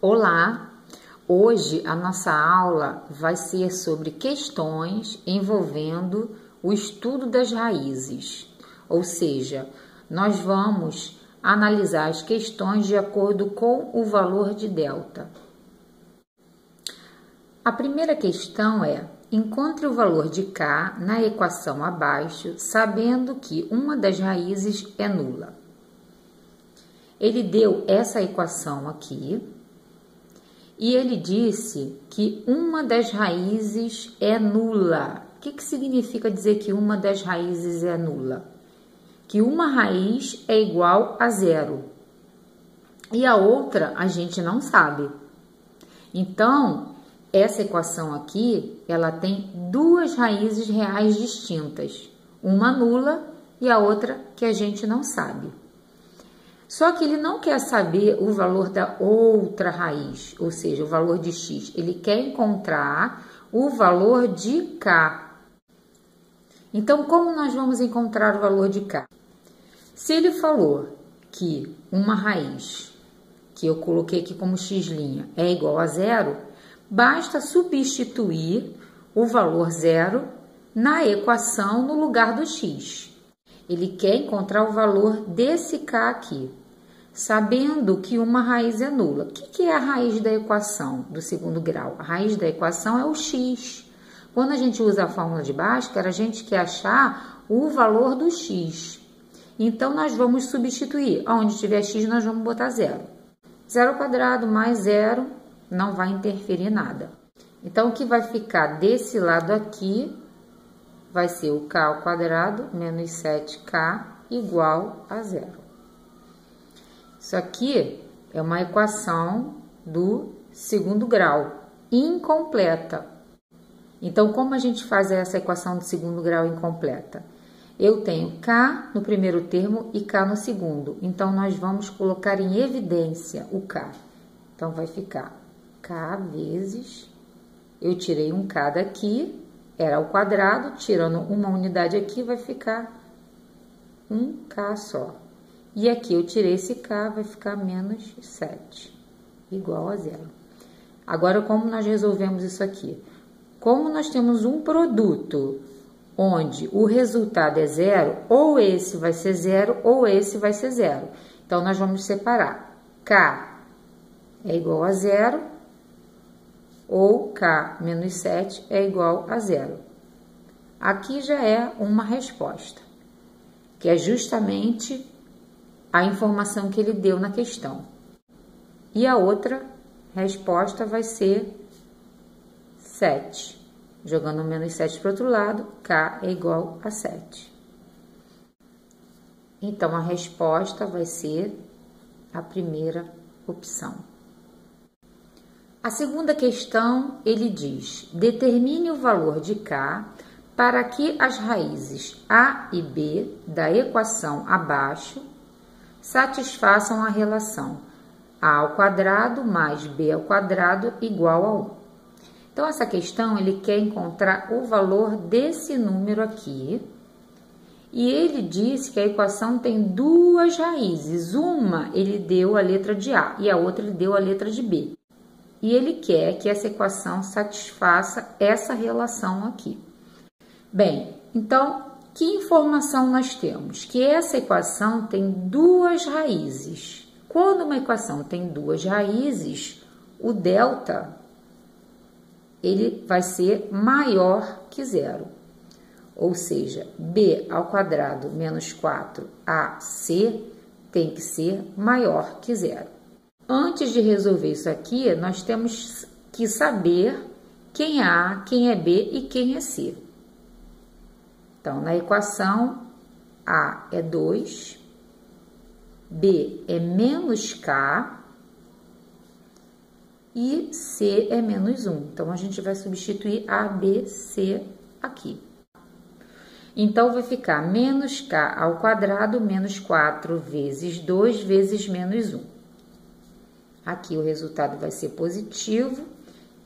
Olá! Hoje a nossa aula vai ser sobre questões envolvendo o estudo das raízes, ou seja, nós vamos analisar as questões de acordo com o valor de delta. A primeira questão é: encontre o valor de K na equação abaixo, sabendo que uma das raízes é nula. Ele deu essa equação aqui e ele disse que uma das raízes é nula. O que significa dizer que uma das raízes é nula? Que uma raiz é igual a zero e a outra a gente não sabe. Então, essa equação aqui, ela tem duas raízes reais distintas, uma nula e a outra que a gente não sabe. Só que ele não quer saber o valor da outra raiz, ou seja, o valor de x. Ele quer encontrar o valor de k. Então, como nós vamos encontrar o valor de k? Se ele falou que uma raiz, que eu coloquei aqui como x' é igual a zero, basta substituir o valor zero na equação no lugar do x. Ele quer encontrar o valor desse k aqui, sabendo que uma raiz é nula. O que é a raiz da equação do segundo grau? A raiz da equação é o x. Quando a gente usa a fórmula de Bhaskara, a gente quer achar o valor do x. Então, nós vamos substituir. Onde tiver x, nós vamos botar zero. Zero ao quadrado mais zero não vai interferir nada. Então, o que vai ficar desse lado aqui vai ser o k ao quadrado menos 7k igual a zero. Isso aqui é uma equação do segundo grau, incompleta. Então, como a gente faz essa equação do segundo grau incompleta? Eu tenho k no primeiro termo e k no segundo. Então, nós vamos colocar em evidência o k. Então, vai ficar k vezes... Eu tirei um k daqui, era ao quadrado, tirando uma unidade aqui, vai ficar um k só. E aqui eu tirei esse k, vai ficar menos 7, igual a zero. Agora, como nós resolvemos isso aqui? Como nós temos um produto onde o resultado é zero, ou esse vai ser zero, ou esse vai ser zero. Então, nós vamos separar. K é igual a zero, ou k menos 7 é igual a zero. Aqui já é uma resposta, que é justamente a informação que ele deu na questão. E a outra resposta vai ser 7. Jogando menos 7 para o outro lado, k é igual a 7. Então, a resposta vai ser a primeira opção. A segunda questão, ele diz: determine o valor de k para que as raízes a e b da equação abaixo satisfaçam a relação a ao quadrado mais b ao quadrado igual a 1. Então, essa questão, ele quer encontrar o valor desse número aqui. E ele disse que a equação tem duas raízes. Uma, ele deu a letra de A e a outra, ele deu a letra de B. E ele quer que essa equação satisfaça essa relação aqui. Bem, então, que informação nós temos? Que essa equação tem duas raízes. Quando uma equação tem duas raízes, o delta, ele vai ser maior que zero. Ou seja, b ao quadrado menos 4ac tem que ser maior que zero. Antes de resolver isso aqui, nós temos que saber quem é A, quem é B e quem é C. Então, na equação, A é 2, B é menos K e C é menos 1. Então, a gente vai substituir A, B, C aqui. Então, vai ficar menos K ao quadrado menos 4 vezes 2 vezes menos 1. Aqui o resultado vai ser positivo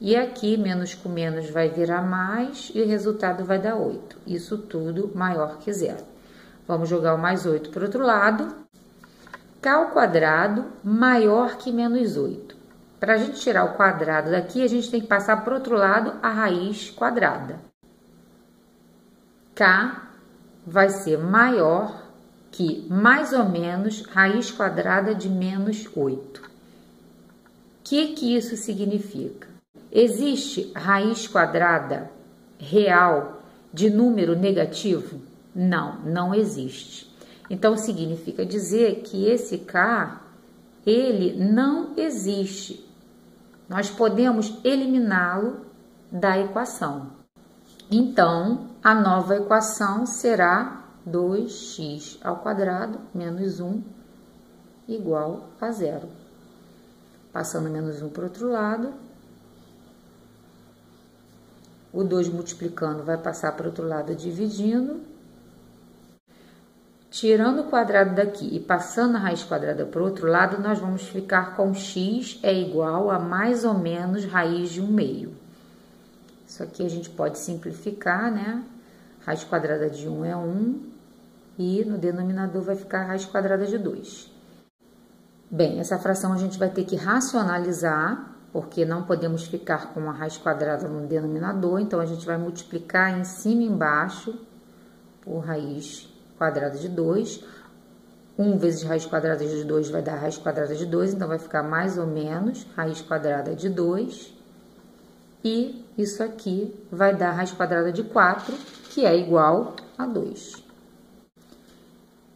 e aqui menos com menos vai virar mais e o resultado vai dar 8. Isso tudo maior que zero. Vamos jogar o mais 8 para o outro lado. K ao quadrado maior que menos 8. Para a gente tirar o quadrado daqui, a gente tem que passar para o outro lado a raiz quadrada. K vai ser maior que mais ou menos raiz quadrada de menos 8. O que isso significa? Existe raiz quadrada real de número negativo? Não, não existe. Então, significa dizer que esse K, ele não existe. Nós podemos eliminá-lo da equação. Então, a nova equação será 2x ao quadrado menos 1 igual a 0. Passando menos 1 para o outro lado, o 2 multiplicando vai passar para o outro lado dividindo. Tirando o quadrado daqui e passando a raiz quadrada para o outro lado, nós vamos ficar com x é igual a mais ou menos raiz de 1/2. Isso aqui a gente pode simplificar, né? Raiz quadrada de 1 é 1 e no denominador vai ficar a raiz quadrada de 2. Bem, essa fração a gente vai ter que racionalizar, porque não podemos ficar com a raiz quadrada no denominador, então a gente vai multiplicar em cima e embaixo por raiz quadrada de 2. 1 vezes raiz quadrada de 2 vai dar raiz quadrada de 2, então vai ficar mais ou menos raiz quadrada de 2. E isso aqui vai dar raiz quadrada de 4, que é igual a 2.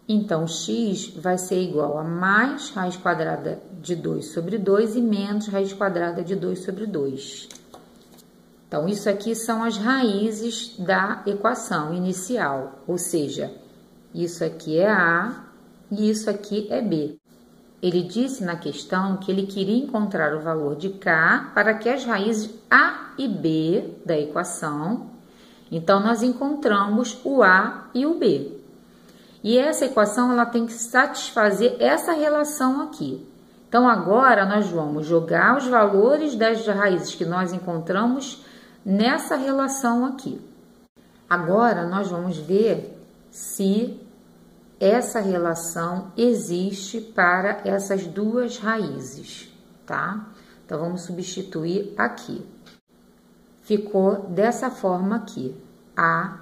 Então, x vai ser igual a mais raiz quadrada de 2 sobre 2 e menos raiz quadrada de 2 sobre 2. Então, isso aqui são as raízes da equação inicial, ou seja, isso aqui é A e isso aqui é B. Ele disse na questão que ele queria encontrar o valor de K para que as raízes A e B da equação, então nós encontramos o A e o B. E essa equação ela tem que satisfazer essa relação aqui. Então agora nós vamos jogar os valores das raízes que nós encontramos nessa relação aqui. Agora nós vamos ver se essa relação existe para essas duas raízes, tá? Então, vamos substituir aqui. Ficou dessa forma aqui. A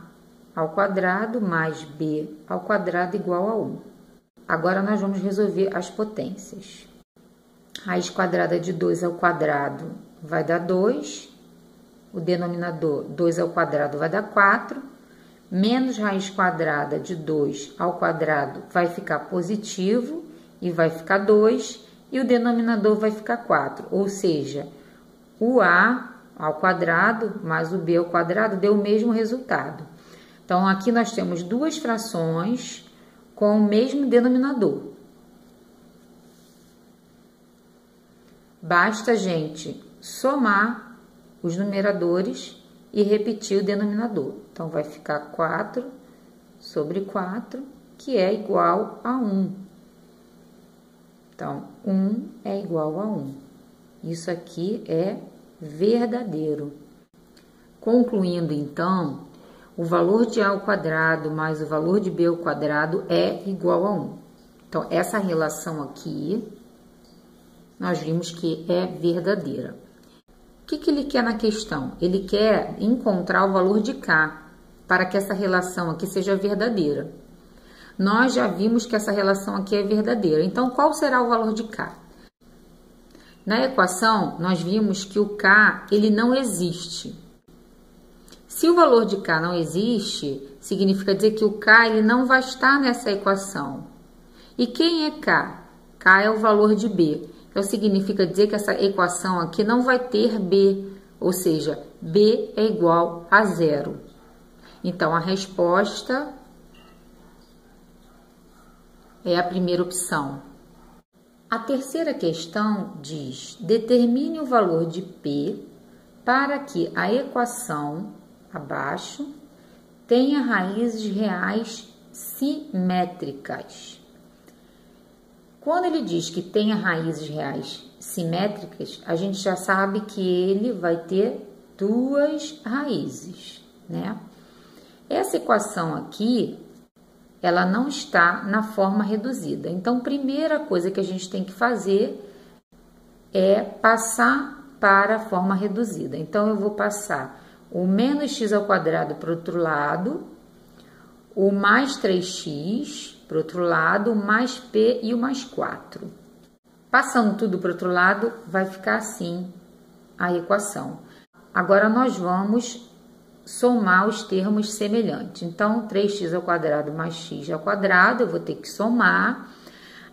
ao quadrado mais B ao quadrado igual a 1. Agora, nós vamos resolver as potências. Raiz quadrada de 2 ao quadrado vai dar 2. O denominador 2 ao quadrado vai dar 4. Menos raiz quadrada de 2 ao quadrado vai ficar positivo e vai ficar 2, e o denominador vai ficar 4, ou seja, o A ao quadrado mais o B ao quadrado deu o mesmo resultado. Então, aqui nós temos duas frações com o mesmo denominador. Basta a gente somar os numeradores e repetir o denominador. Então, vai ficar 4 sobre 4, que é igual a 1. Então, 1 é igual a 1. Isso aqui é verdadeiro. Concluindo, então, o valor de A ao quadrado mais o valor de B ao quadrado é igual a 1. Então, essa relação aqui, nós vimos que é verdadeira. O que ele quer na questão? Ele quer encontrar o valor de K para que essa relação aqui seja verdadeira. Nós já vimos que essa relação aqui é verdadeira. Então, qual será o valor de K? Na equação, nós vimos que o K ele não existe. Se o valor de K não existe, significa dizer que o K ele não vai estar nessa equação. E quem é K? K é o valor de B. Então, significa dizer que essa equação aqui não vai ter B, ou seja, B é igual a 0. Então, a resposta é a primeira opção. A terceira questão diz: determine o valor de P para que a equação abaixo tenha raízes reais simétricas. Quando ele diz que tenha raízes reais simétricas, a gente já sabe que ele vai ter duas raízes, né? Essa equação aqui, ela não está na forma reduzida. Então, primeira coisa que a gente tem que fazer é passar para a forma reduzida. Então, eu vou passar o menos x ao quadrado para o outro lado, o mais 3x para o outro lado, o mais p e o mais 4. Passando tudo para o outro lado, vai ficar assim a equação. Agora, nós vamos somar os termos semelhantes. Então, 3x ao quadrado mais x ao quadrado, eu vou ter que somar.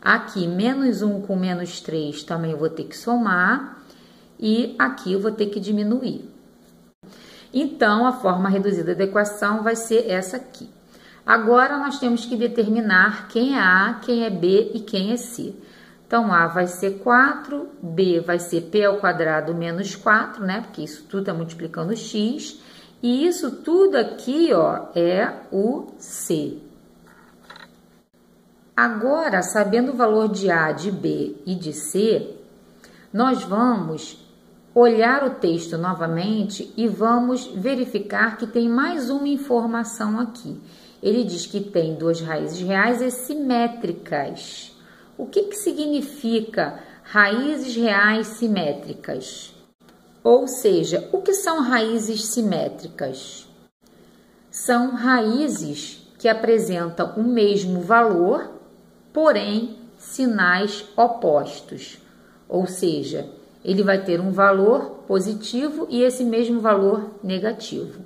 Aqui, menos 1 com menos 3, também eu vou ter que somar. E aqui eu vou ter que diminuir. Então, a forma reduzida da equação vai ser essa aqui. Agora, nós temos que determinar quem é A, quem é B e quem é C. Então, A vai ser 4, B vai ser P ao quadrado menos 4, né? Porque isso tudo está multiplicando x. E isso tudo aqui, ó, é o C. Agora, sabendo o valor de A, de B e de C, nós vamos olhar o texto novamente e vamos verificar que tem mais uma informação aqui. Ele diz que tem duas raízes reais e simétricas. O que significa raízes reais simétricas? Ou seja, o que são raízes simétricas? São raízes que apresentam o mesmo valor, porém sinais opostos. Ou seja, ele vai ter um valor positivo e esse mesmo valor negativo.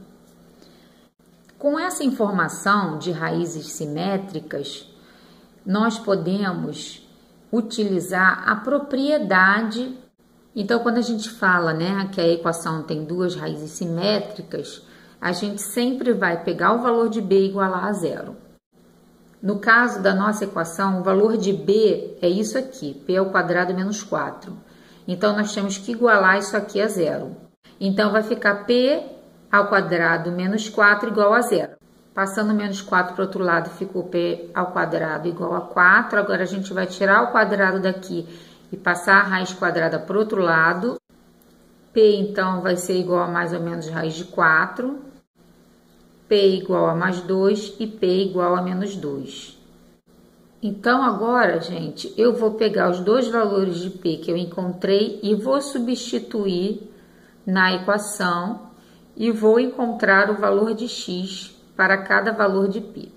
Com essa informação de raízes simétricas, nós podemos utilizar a propriedade. Então, quando a gente fala, né, que a equação tem duas raízes simétricas, a gente sempre vai pegar o valor de b igualar a zero. No caso da nossa equação, o valor de b é isso aqui, p ao quadrado menos 4. Então, nós temos que igualar isso aqui a zero. Então, vai ficar p ao quadrado menos 4 igual a zero. Passando menos 4 para o outro lado, ficou p ao quadrado igual a 4. Agora, a gente vai tirar o quadrado daqui e passar a raiz quadrada para o outro lado. P, então, vai ser igual a mais ou menos raiz de 4. P igual a mais 2 e P igual a menos 2. Então, agora, gente, eu vou pegar os dois valores de P que eu encontrei e vou substituir na equação e vou encontrar o valor de x para cada valor de P.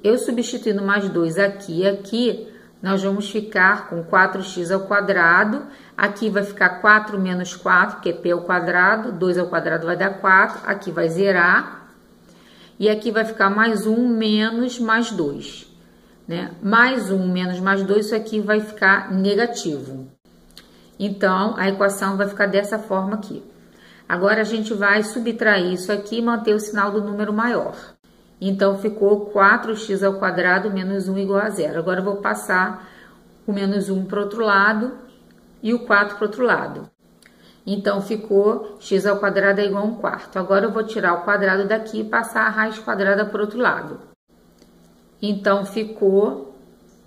Eu substituindo mais 2 aqui e aqui, nós vamos ficar com 4x ao quadrado. Aqui vai ficar 4 menos 4, que é P ao quadrado. 2 ao quadrado vai dar 4. Aqui vai zerar. E aqui vai ficar mais 1 menos mais 2. Né? Mais 1 menos mais 2, isso aqui vai ficar negativo. Então, a equação vai ficar dessa forma aqui. Agora, a gente vai subtrair isso aqui e manter o sinal do número maior. Então, ficou 4x ao quadrado menos 1 igual a zero. Agora, eu vou passar o menos 1 para o outro lado e o 4 para o outro lado. Então, ficou x ao quadrado é igual a 1/4. Agora, eu vou tirar o quadrado daqui e passar a raiz quadrada para o outro lado. Então, ficou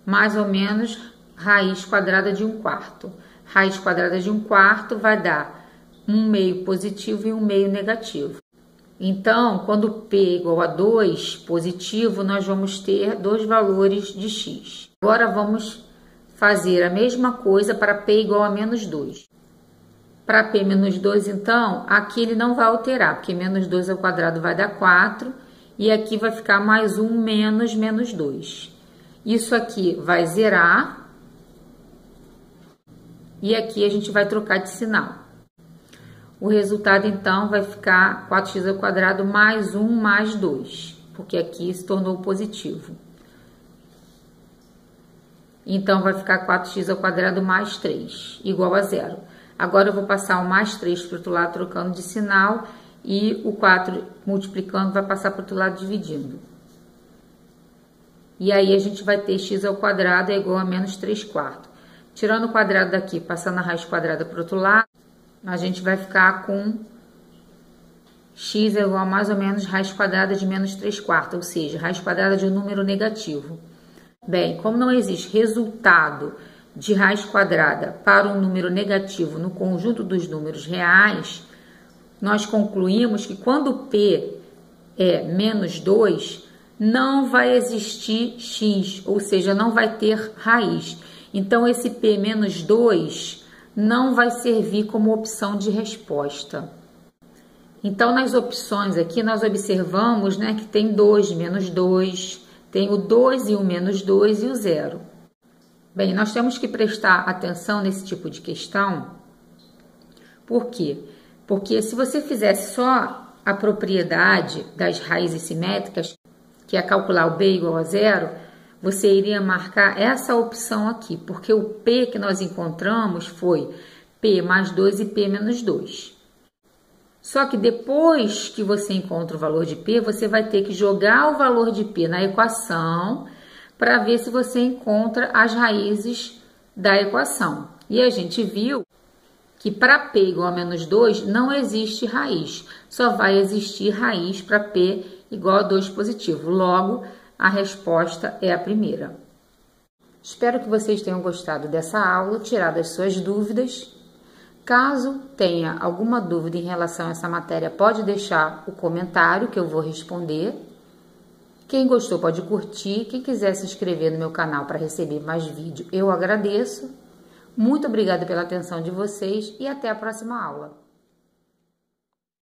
mais ou menos raiz quadrada de 1/4. Raiz quadrada de 1/4 vai dar 1/2 positivo e 1/2 negativo. Então, quando P é igual a 2 positivo, nós vamos ter dois valores de x. Agora, vamos fazer a mesma coisa para P igual a menos 2. Para P menos 2, então, aqui ele não vai alterar, porque menos 2 ao quadrado vai dar 4, e aqui vai ficar mais 1 menos menos 2. Isso aqui vai zerar, e aqui a gente vai trocar de sinal. O resultado, então, vai ficar 4x ao quadrado mais 1 mais 2, porque aqui se tornou positivo. Então, vai ficar 4x ao quadrado mais 3, igual a zero. Agora, eu vou passar o mais 3 para o outro lado, trocando de sinal, e o 4 multiplicando vai passar para o outro lado, dividindo. E aí, a gente vai ter x ao quadrado é igual a menos 3/4. Tirando o quadrado daqui, passando a raiz quadrada para o outro lado, a gente vai ficar com x é igual a mais ou menos raiz quadrada de menos 3/4, ou seja, raiz quadrada de um número negativo. Bem, como não existe resultado de raiz quadrada para um número negativo no conjunto dos números reais, nós concluímos que quando P é menos 2, não vai existir x, ou seja, não vai ter raiz. Então, esse P menos 2 não vai servir como opção de resposta. Então, nas opções aqui, nós observamos, né, que tem 2, menos 2, tem o 2 e o menos 2 e o 0. Bem, nós temos que prestar atenção nesse tipo de questão. Por quê? Porque se você fizesse só a propriedade das raízes simétricas, que é calcular o b igual a 0, você iria marcar essa opção aqui, porque o p que nós encontramos foi p mais 2 e p menos 2. Só que depois que você encontra o valor de p, você vai ter que jogar o valor de p na equação para ver se você encontra as raízes da equação. E a gente viu que para p igual a menos 2 não existe raiz, só vai existir raiz para p igual a 2 positivo. Logo, a resposta é a primeira. Espero que vocês tenham gostado dessa aula, tirado as suas dúvidas. Caso tenha alguma dúvida em relação a essa matéria, pode deixar o comentário que eu vou responder. Quem gostou pode curtir. Quem quiser se inscrever no meu canal para receber mais vídeo, eu agradeço. Muito obrigada pela atenção de vocês e até a próxima aula.